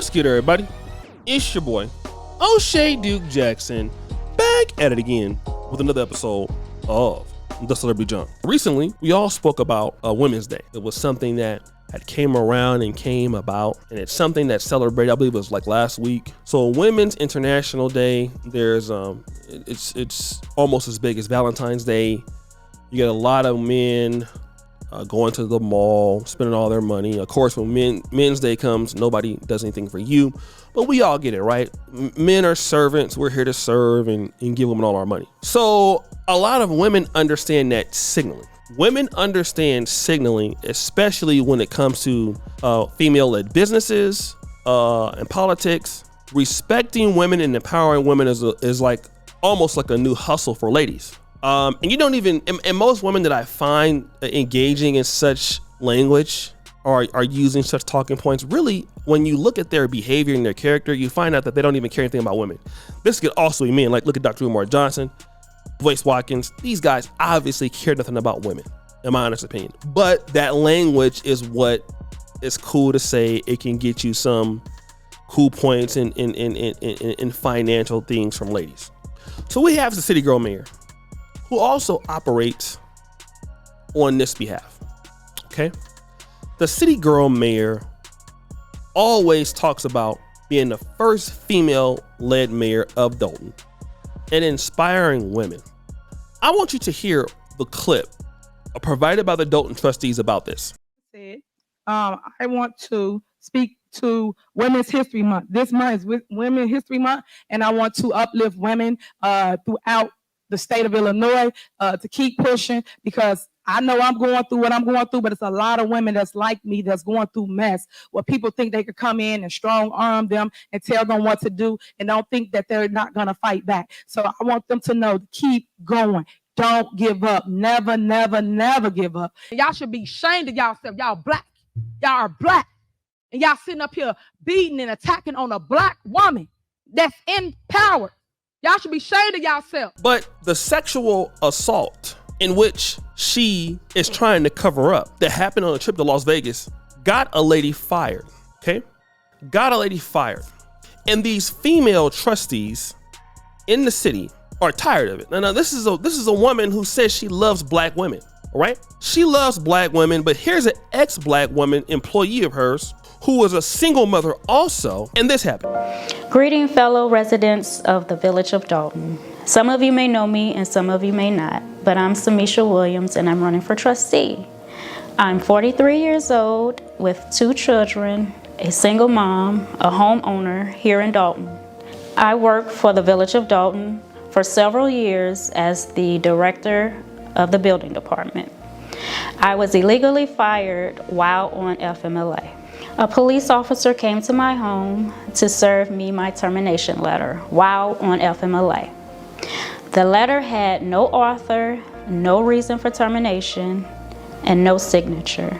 What's good, everybody? It's your boy, O'Shea Duke Jackson, back at it again with another episode of The Celebrity Jump. Recently, we all spoke about Women's Day. It was something that had came around and came about, and it's something that celebrated, I believe it was like last week. So Women's International Day, there's it's almost as big as Valentine's Day. You get a lot of men going to the mall, spending all their money. Of course, when Men's Day comes, nobody does anything for you, but we all get it, right? Men are servants. We're here to serve and give women all our money. So a lot of women understand that signaling. Women understand signaling, especially when it comes to female-led businesses and politics. Respecting women and empowering women is like almost like a new hustle for ladies. And you don't even, and most women that I find engaging in such language or are using such talking points, really, when you look at their behavior and their character, you find out that they don't even care anything about women. This could also be men, like look at Dr. Umar Johnson, Boyce Watkins. These guys obviously care nothing about women, in my honest opinion. But that language is what is cool to say. It can get you some cool points in financial things from ladies. So we have the city girl mayor, who also operates on this behalf, okay? The city girl mayor always talks about being the first female-led mayor of Dolton and inspiring women. I want you to hear the clip provided by the Dolton trustees about this. I want to speak to Women's History Month. This month is Women's History Month, and I want to uplift women throughout the state of Illinois to keep pushing, because I know I'm going through what I'm going through, but it's a lot of women that's like me that's going through mess where people think they could come in and strong arm them and tell them what to do and don't think that they're not going to fight back. So I want them to know to keep going. Don't give up. Never, never, never give up. Y'all should be ashamed of yourself. Y'all black. Y'all are black. And y'all sitting up here beating and attacking on a black woman that's in power. Y'all should be ashamed of yourself. But the sexual assault in which she is trying to cover up that happened on a trip to Las Vegas got a lady fired, okay? Got a lady fired. And these female trustees in the city are tired of it. Now this is a woman who says she loves black women, all right? She loves black women, but here's an ex-black woman employee of hers who was a single mother also, and this happened. Greeting fellow residents of the village of Dolton. Some of you may know me and some of you may not, but I'm Samisha Williams and I'm running for trustee. I'm 43 years old with 2 children, a single mom, a homeowner here in Dolton. I worked for the village of Dolton for several years as the director of the building department. I was illegally fired while on FMLA. A police officer came to my home to serve me my termination letter while on FMLA. The letter had no author, no reason for termination, and no signature.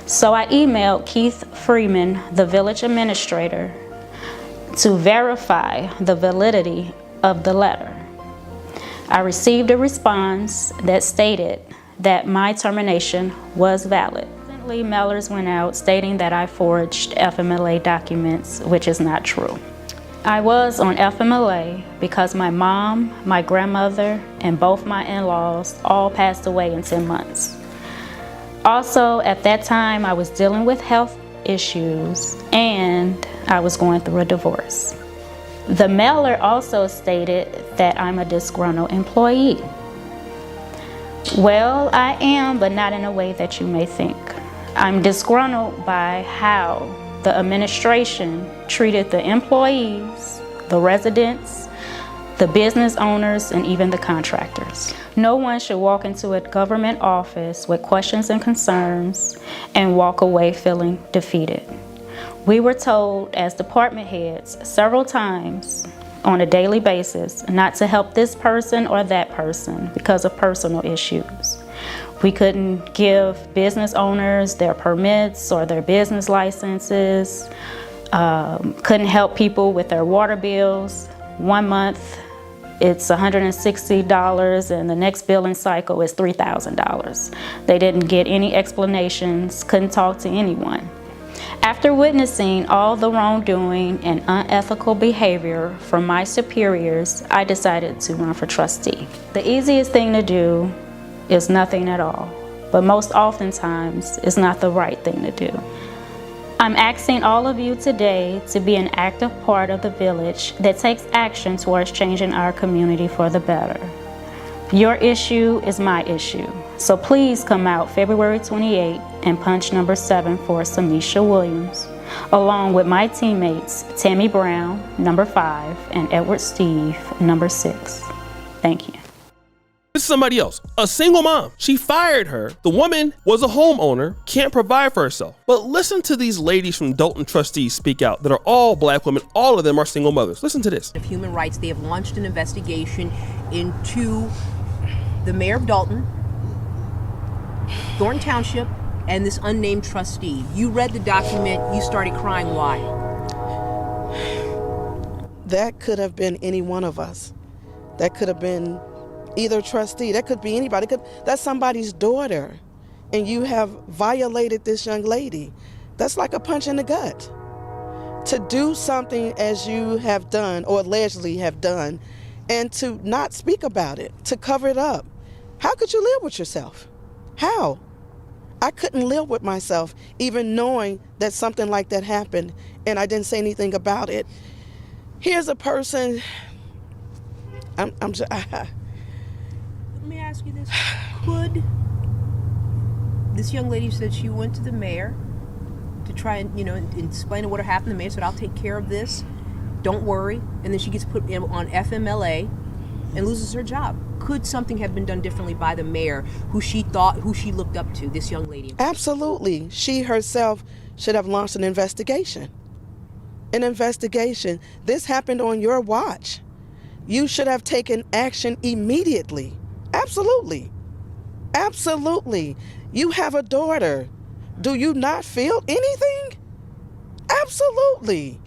So I emailed Keith Freeman, the village administrator, to verify the validity of the letter. I received a response that stated that my termination was valid. Mailers went out stating that I forged FMLA documents, which is not true. I was on FMLA because my mom, my grandmother, and both my in-laws all passed away in 10 months. Also, at that time, I was dealing with health issues and I was going through a divorce. The mailer also stated that I'm a disgruntled employee. Well, I am, but not in a way that you may think. I'm disgruntled by how the administration treated the employees, the residents, the business owners, and even the contractors. No one should walk into a government office with questions and concerns and walk away feeling defeated. We were told as department heads several times on a daily basis not to help this person or that person because of personal issues. We couldn't give business owners their permits or their business licenses, couldn't help people with their water bills. 1 month it's $160 and the next billing cycle is $3,000. They didn't get any explanations, couldn't talk to anyone. After witnessing all the wrongdoing and unethical behavior from my superiors, I decided to run for trustee. The easiest thing to do is nothing at all, but most oftentimes it's not the right thing to do. I'm asking all of you today to be an active part of the village that takes action towards changing our community for the better. Your issue is my issue, so please come out February 28 and punch number 7 for Samisha Williams, along with my teammates Tammy Brown, number 5, and Edward Steve, number 6. Thank you. This is somebody else, a single mom. She fired her. The woman was a homeowner, can't provide for herself. But listen to these ladies from Dolton Trustees speak out that are all black women. All of them are single mothers. Listen to this. Of human rights, they have launched an investigation into the mayor of Dolton, Thornton Township, and this unnamed trustee. You read the document, you started crying. Why? That could have been any one of us. That could have been either trustee, that could be anybody. That's somebody's daughter, and you have violated this young lady. That's like a punch in the gut. To do something as you have done, or allegedly have done, and to not speak about it, to cover it up. How could you live with yourself? How? I couldn't live with myself, even knowing that something like that happened, and I didn't say anything about it. Here's a person, I'm just, Let me ask you this. Could this young lady said she went to the mayor to try and, explain what happened? The mayor said, I'll take care of this. Don't worry. And then she gets put on FMLA and loses her job. Could something have been done differently by the mayor, who she looked up to, this young lady? Absolutely. She herself should have launched an investigation. An investigation. This happened on your watch. You should have taken action immediately. Absolutely. Absolutely. You have a daughter. Do you not feel anything? Absolutely.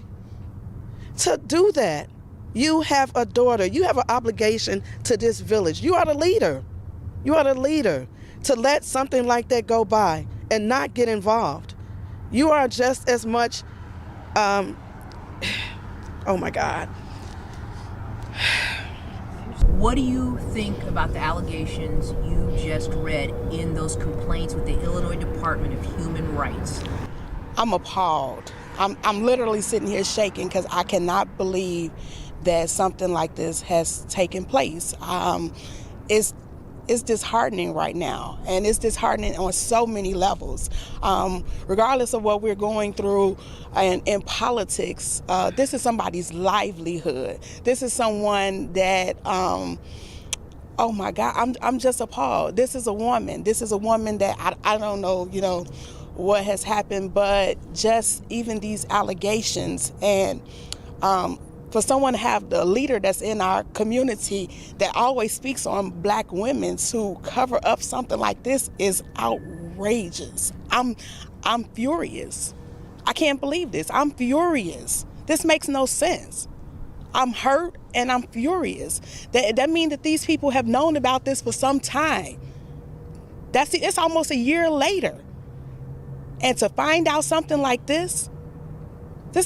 To do that, you have a daughter. You have an obligation to this village. You are the leader. You are the leader. To let something like that go by and not get involved. You are just as much, oh my God. What do you think about the allegations you just read in those complaints with the Illinois Department of Human Rights? I'm appalled. I'm literally sitting here shaking because I cannot believe that something like this has taken place. It's disheartening right now, and it's disheartening on so many levels. Regardless of what we're going through in politics, this is somebody's livelihood. This is someone that, oh my God, I'm just appalled. This is a woman. This is a woman that I don't know, what has happened, but just even these allegations, and for someone to have the leader that's in our community that always speaks on black women to cover up something like this is outrageous. I'm furious. I can't believe this. I'm furious. This makes no sense. I'm hurt and I'm furious. That means that these people have known about this for some time. It's almost a year later. And to find out something like this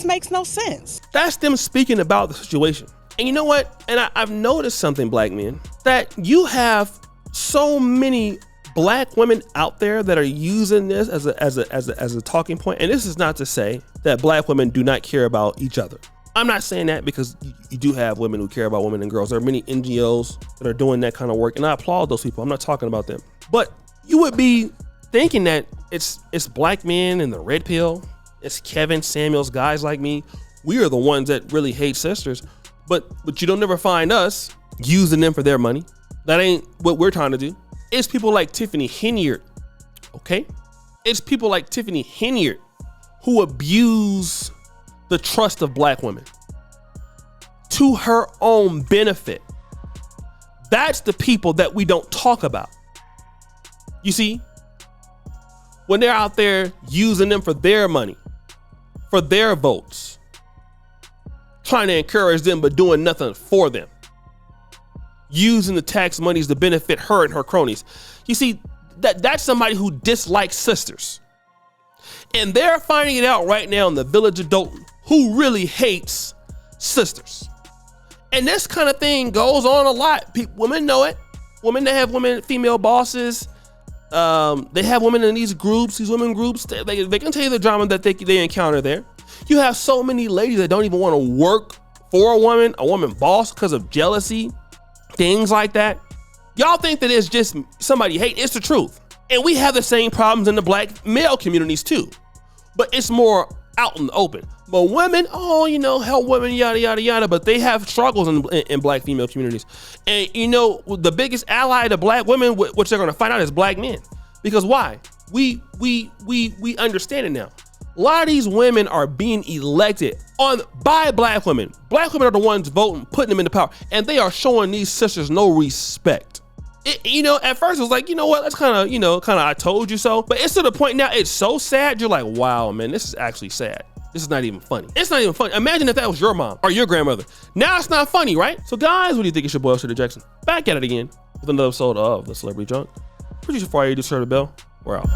makes no sense. That's them speaking about the situation. And you know what? And I've noticed something, black men, that you have so many black women out there that are using this as a talking point. And this is not to say that black women do not care about each other. I'm not saying that, because you do have women who care about women and girls. There are many NGOs that are doing that kind of work, and I applaud those people. I'm not talking about them. But you would be thinking that it's black men in the red pill, it's Kevin Samuels, guys like me. We are the ones that really hate sisters, but you don't never find us using them for their money. That ain't what we're trying to do. It's people like Tiffany Henyard, okay? It's people like Tiffany Henyard who abuse the trust of black women to her own benefit. That's the people that we don't talk about. You see? When they're out there using them for their money, for their votes, trying to encourage them but doing nothing for them, using the tax monies to benefit her and her cronies. You see, that's somebody who dislikes sisters. And they're finding it out right now in the village of Dolton who really hates sisters. And this kind of thing goes on a lot. Women know it. Women that have female bosses, they have women in these groups, these women groups. They can tell you the drama that they encounter there. You have so many ladies that don't even want to work for a woman boss because of jealousy, things like that. Y'all think that it's just somebody hate. It's the truth. And we have the same problems in the black male communities too, but it's more out in the open. But women, help women, yada, yada, yada. But they have struggles in black female communities. And the biggest ally to black women, which they're gonna find out, is black men. Because why? We understand it now. A lot of these women are being elected by black women. Black women are the ones voting, putting them into power. And they are showing these sisters no respect. At first it was like, that's kind of I told you so. But it's to the point now, it's so sad. You're like, wow, man, this is actually sad. This is not even funny. It's not even funny. Imagine if that was your mom or your grandmother. Now it's not funny, right? So guys, what do you think? It's your boy, Shirley Jackson. Back at it again with another episode of The Celebrity Junk. Producer Fire, you just heard the bell. We're out.